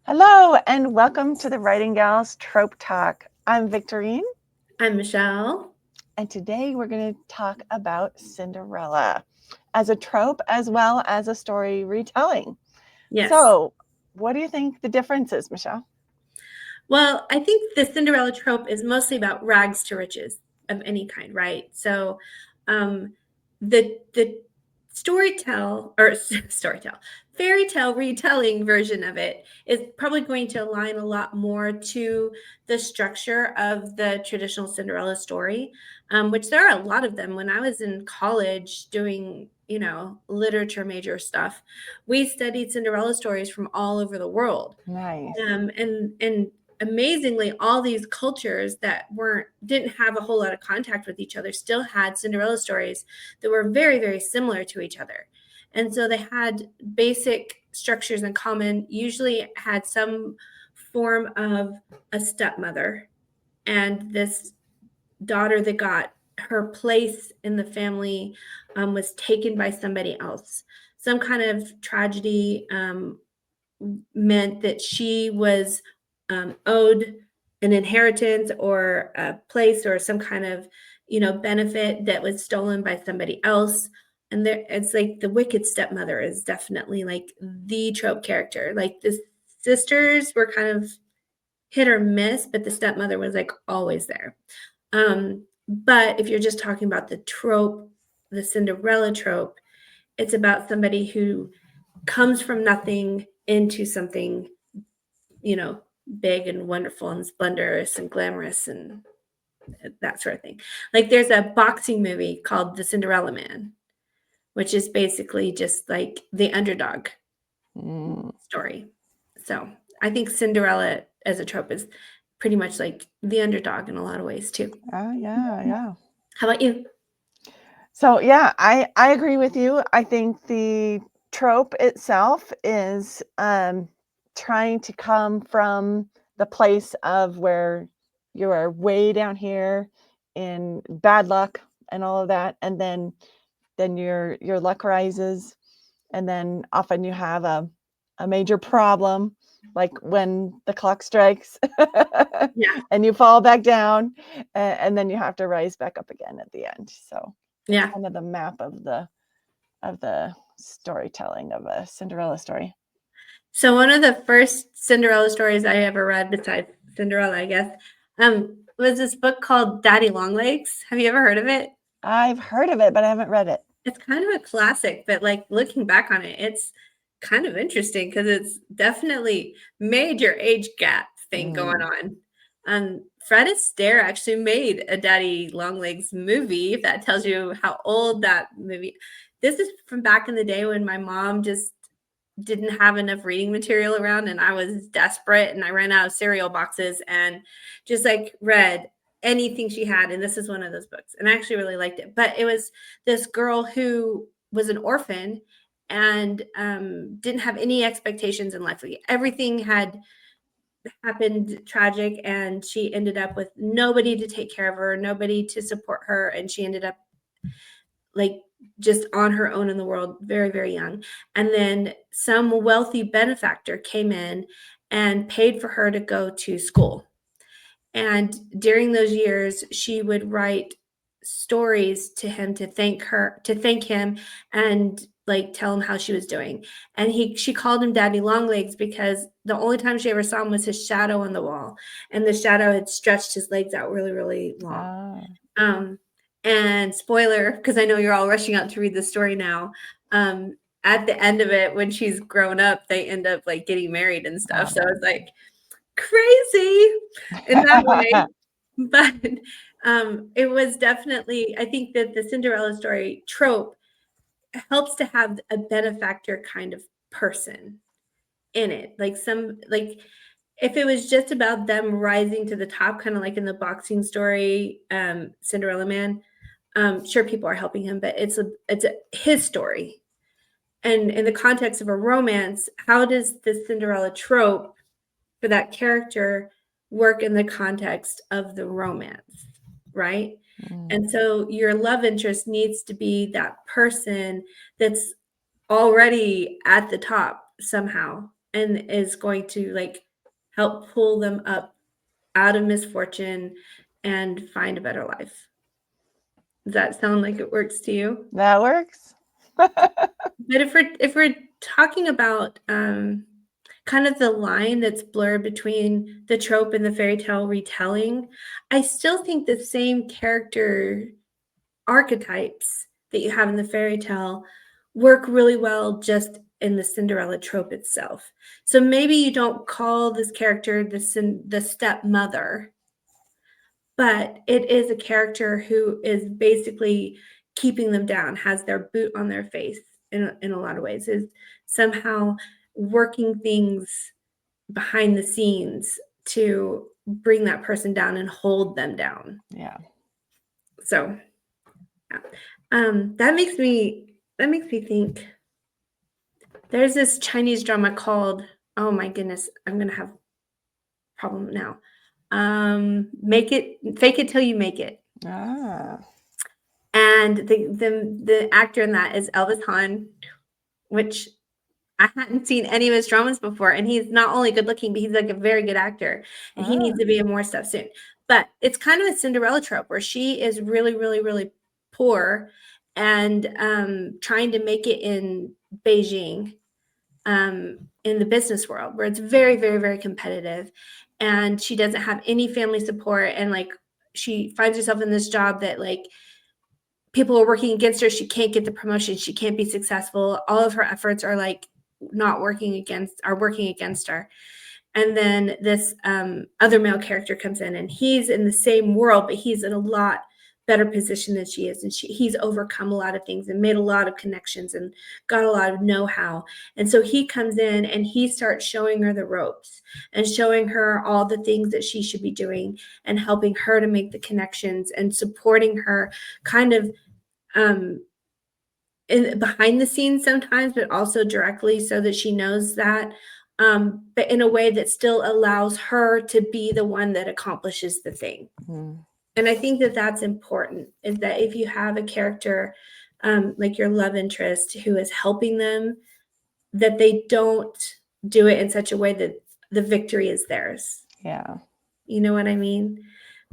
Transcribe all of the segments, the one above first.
Hello, and welcome to the Writing Gals Trope Talk. I'm Victorine, I'm Michelle. and today we're going to talk about Cinderella as a trope as well as a story retelling. Yes. So, what do you think the difference is, Michelle? Well, I think the Cinderella trope is mostly about rags to riches of any kind, right? So, um, the storytell fairy tale retelling version of it is probably going to align a lot more to the structure of the traditional Cinderella story, which there are a lot of them. When I was in college doing, literature major stuff, we studied Cinderella stories from all over the world. Nice. And amazingly, all these cultures that didn't have a whole lot of contact with each other still had Cinderella stories that were very, very similar to each other. And so they had basic structures in common, usually had some form of a stepmother and this daughter that got her place in the family, was taken by somebody else. Some kind of tragedy meant that she was owed an inheritance or a place or some kind of benefit that was stolen by somebody else. And there, it's like the wicked stepmother is definitely like the trope character. Like the sisters were kind of hit or miss, but the stepmother was like always there. But if you're just talking about the trope, the Cinderella trope, it's about somebody who comes from nothing into something, big and wonderful and splendorous and glamorous and that sort of thing. Like there's a boxing movie called The Cinderella Man, which is basically just like the underdog story. So I think Cinderella as a trope is pretty much like the underdog in a lot of ways too. Yeah. How about you? So, yeah, I agree with you. I think the trope itself is trying to come from the place of where you are way down here in bad luck and all of that, and then your luck rises, and then often you have a major problem, like when the clock strikes, Yeah. and you fall back down, and then you have to rise back up again at the end. So it's Yeah. kind of the map of the storytelling of a Cinderella story. So one of the first Cinderella stories I ever read, besides Cinderella, I guess, was this book called Daddy Longlegs. Have you ever heard of it? I've heard of it, but I haven't read it. It's kind of a classic, but like looking back on it, it's kind of interesting because it's definitely major age gap thing going Mm. on. Fred Astaire actually made a Daddy Longlegs movie, if that tells you how old that movie. This is from back in the day when my mom just didn't have enough reading material around and I was desperate and I ran out of cereal boxes and just like read anything she had, and this is one of those books, and I actually really liked it. But it was this girl who was an orphan and didn't have any expectations in life. Like everything had happened tragic and she ended up with nobody to take care of her, nobody to support her, and she ended up like just on her own in the world, very, very young. And then some wealthy benefactor came in and paid for her to go to school. And during those years, she would write stories to him to thank him and like tell him how she was doing. And she called him Daddy Longlegs because the only time she ever saw him was his shadow on the wall. And the shadow had stretched his legs out really, really long. Ah. Um, and spoiler, because I know you're all rushing out to read the story now. At the end of it, when she's grown up, they end up like getting married and stuff. Oh, So nice. it's like crazy in that way. But it was definitely, I think that the Cinderella story trope helps to have a benefactor kind of person in it. Like if it was just about them rising to the top, kind of like in the boxing story, Cinderella Man, sure people are helping him, but it's his story. And in the context of a romance, how does the Cinderella trope for that character work in the context of the romance, right? Mm. And so your love interest needs to be that person that's already at the top somehow. and is going to like help pull them up out of misfortune and find a better life. Does that sound like it works to you? That works. But if we're talking about kind of the line that's blurred between the trope and the fairy tale retelling, I still think the same character archetypes that you have in the fairy tale work really well just in the Cinderella trope itself. So maybe you don't call this character the stepmother, but it is a character who is basically keeping them down, has their boot on their face in a lot of ways, is somehow working things behind the scenes to bring that person down and hold them down. Yeah. So yeah. That makes me think. There's this Chinese drama called, oh my goodness, I'm gonna have a problem now. Fake it till you make it. Ah. And the actor in that is Elvis Hahn, which I hadn't seen any of his dramas before, and he's not only good looking, but he's like a very good actor, and he needs to be in more stuff soon. But it's kind of a Cinderella trope where she is really, really, really poor and trying to make it in Beijing, in the business world, where it's very, very, very competitive, and she doesn't have any family support, and like she finds herself in this job that like people are working against her. She can't get the promotion. She can't be successful. All of her efforts are like working against her. And then this other male character comes in, and he's in the same world, but he's in a lot better position than she is. And he's overcome a lot of things and made a lot of connections and got a lot of know-how. And so he comes in and he starts showing her the ropes and showing her all the things that she should be doing and helping her to make the connections and supporting her kind of behind the scenes sometimes, but also directly so that she knows that, but in a way that still allows her to be the one that accomplishes the thing. Mm. And I think that that's important, is that if you have a character like your love interest who is helping them, that they don't do it in such a way that the victory is theirs. Yeah. You know what I mean?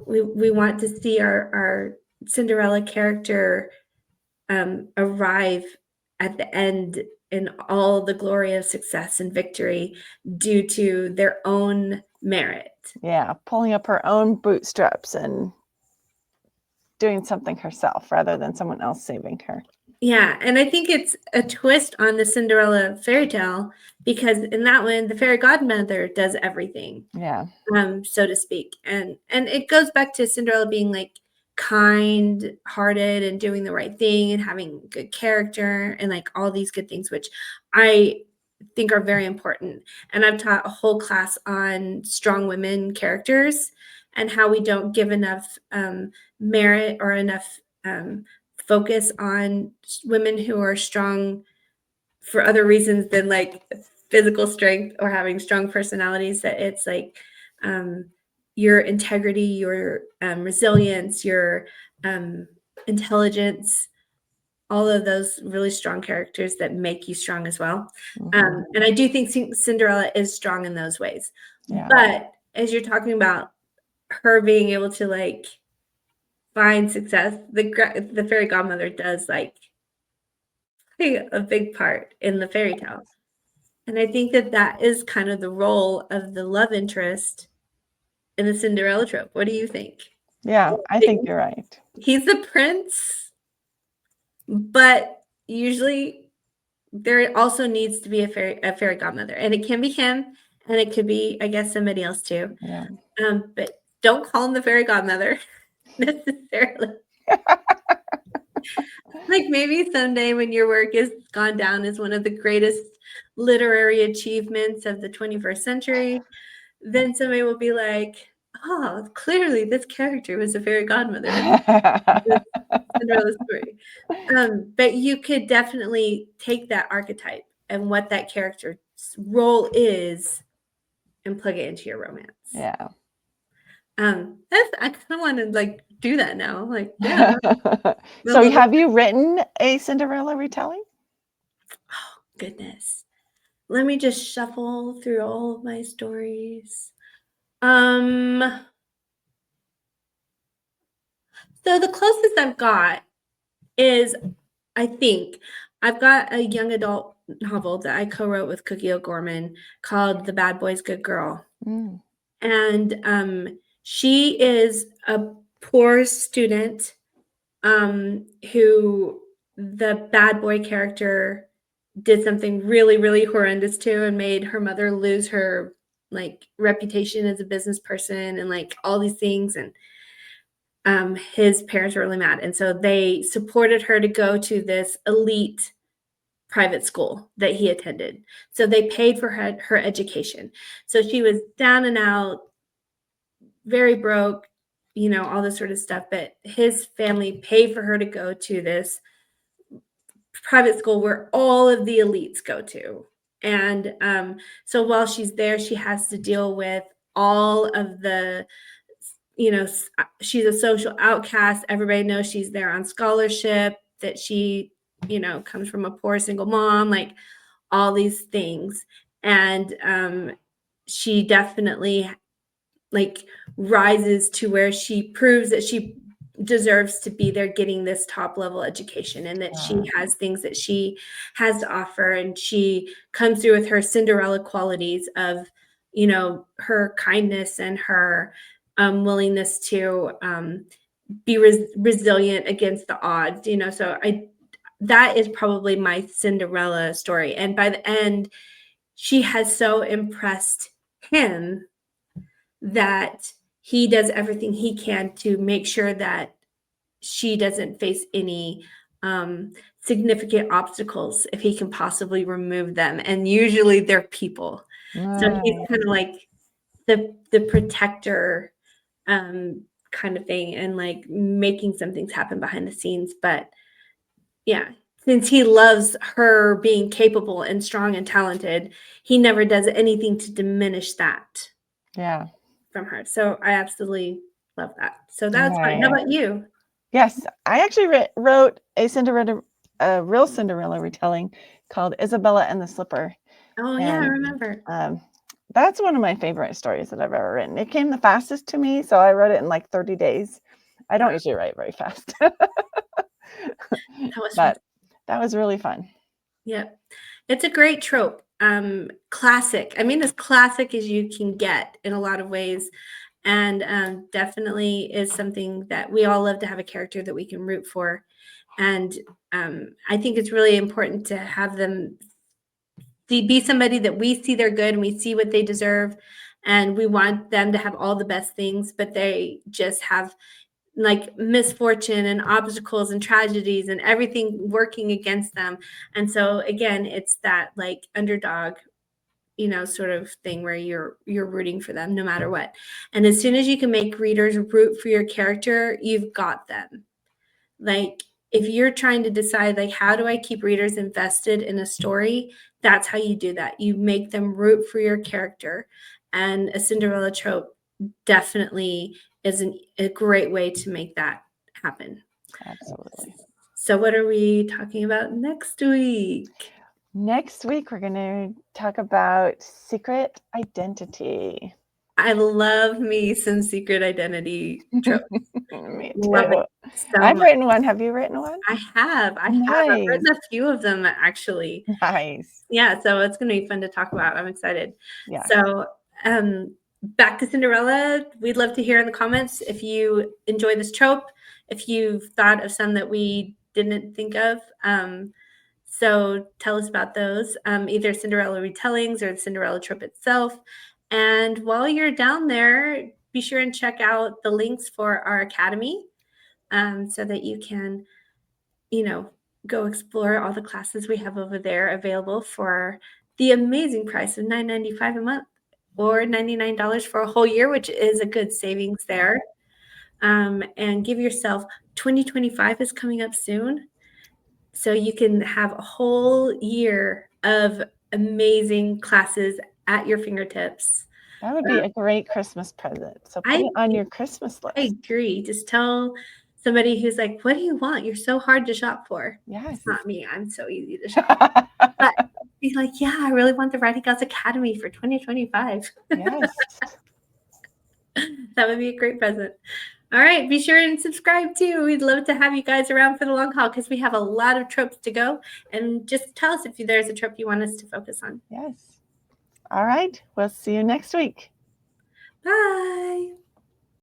We want to see our Cinderella character arrive at the end in all the glory of success and victory due to their own merit. Yeah. Pulling up her own bootstraps and doing something herself rather than someone else saving her. Yeah, and I think it's a twist on the Cinderella fairy tale, because in that one, the fairy godmother does everything. Yeah. So to speak. And it goes back to Cinderella being like kind-hearted and doing the right thing and having good character and like all these good things, which I think are very important. And I've taught a whole class on strong women characters and how we don't give enough merit or enough focus on women who are strong for other reasons than like physical strength or having strong personalities. That it's like your integrity, your resilience, your intelligence, all of those really strong characters that make you strong as well. Mhm. And I do think Cinderella is strong in those ways. Yeah. But as you're talking about her being able to like find success, the fairy godmother does like play a big part in the fairy tale. And I think that that is kind of the role of the love interest in the Cinderella trope. What do you think? Yeah, I think you're right. He's the prince, but usually there also needs to be a fairy godmother, and it can be him, and it could be, I guess, somebody else too. Yeah. But don't call him the fairy godmother necessarily. Like maybe someday when your work is gone down as one of the greatest literary achievements of the 21st century, then somebody will be like, oh, clearly this character was a fairy godmother in this Cinderella story. But you could definitely take that archetype and what that character's role is and plug it into your romance. Yeah. I kind of want to like do that now. Like, yeah. So have you written a Cinderella retelling? Oh, goodness. let me just shuffle through all of my stories. Um, so the closest I've got is, I think, I've got a young adult novel that I co-wrote with Cookie O'Gorman called The Bad Boy's Good Girl. Mm. And she is a poor student who the bad boy character did something really, really horrendous to and made her mother lose her like reputation as a business person and like all these things. And his parents were really mad. And so they supported her to go to this elite private school that he attended. So they paid for her education. So she was down and out, very broke, all this sort of stuff. But his family paid for her to go to this private school where all of the elites go to. And so while she's there, she has to deal with all of the, she's a social outcast. Everybody knows she's there on scholarship, that she, comes from a poor single mom, like all these things. And she definitely like rises to where she proves that she deserves to be there getting this top level education and that she has things that she has to offer, and she comes through with her Cinderella qualities of her kindness and her willingness to be resilient against the odds, so that is probably my Cinderella story. And by the end, she has so impressed him that he does everything he can to make sure that she doesn't face any significant obstacles if he can possibly remove them. And usually they're people. So he's Nice. kind of like the protector kind of thing, and like making some things happen behind the scenes. But yeah, since he loves her being capable and strong and talented, he never does anything to diminish that Yeah. from her. So I absolutely love that. So that's fun. How Nice. about you? Yes, I actually wrote a real Cinderella retelling called Isabella and the Slipper, Oh yeah, I and remember. that's one of my favorite stories that I've ever written. It came the fastest to me, so I wrote it in like 30 days. I don't usually write very fast, That was fun. but that was really fun. Yep. It's a great trope. Classic. I mean, as classic as you can get in a lot of ways. And definitely is something that we all love to have a character that we can root for. And I think it's really important to have them be somebody that we see they're good and we see what they deserve. And we want them to have all the best things, but they just have like misfortune and obstacles and tragedies and everything working against them. And so again, it's that like underdog, sort of thing where you're rooting for them no matter what. And as soon as you can make readers root for your character, you've got them. Like if you're trying to decide like how do I keep readers invested in a story, that's how you do that. You make them root for your character. And a Cinderella trope definitely is a great way to make that happen. Absolutely. So what are we talking about next week? Next week, we're going to talk about secret identity. I love me some secret identity tropes. Me Love too. it so I've much. written one. Have you written one? I have. I've Nice. written a few of them actually. Nice. Yeah, so it's gonna be fun to talk about. I'm excited. Yeah. So back to Cinderella. We'd love to hear in the comments if you enjoy this trope, if you've thought of some that we didn't think of. So tell us about those, either Cinderella retellings or the Cinderella trope itself. And while you're down there, be sure and check out the links for our academy, so that you can, go explore all the classes we have over there available for the amazing price of $9.95 a month or $99 for a whole year, which is a good savings there. And give yourself 2025 is coming up soon. So you can have a whole year of amazing classes at your fingertips. That would be a great Christmas present. So put I it on your Christmas I list. agree. Just tell somebody who's like, "What do you want? You're so hard to shop for." Yes. It's not me. I'm so easy to shop. But Be like, yeah, I really want the Writing Girls Academy for 2025. Yes. That would be a great present. All right, be sure and subscribe too. We'd love to have you guys around for the long haul because we have a lot of tropes to go. And just tell us if there's a trope you want us to focus on. Yes. All right. We'll see you next week. Bye.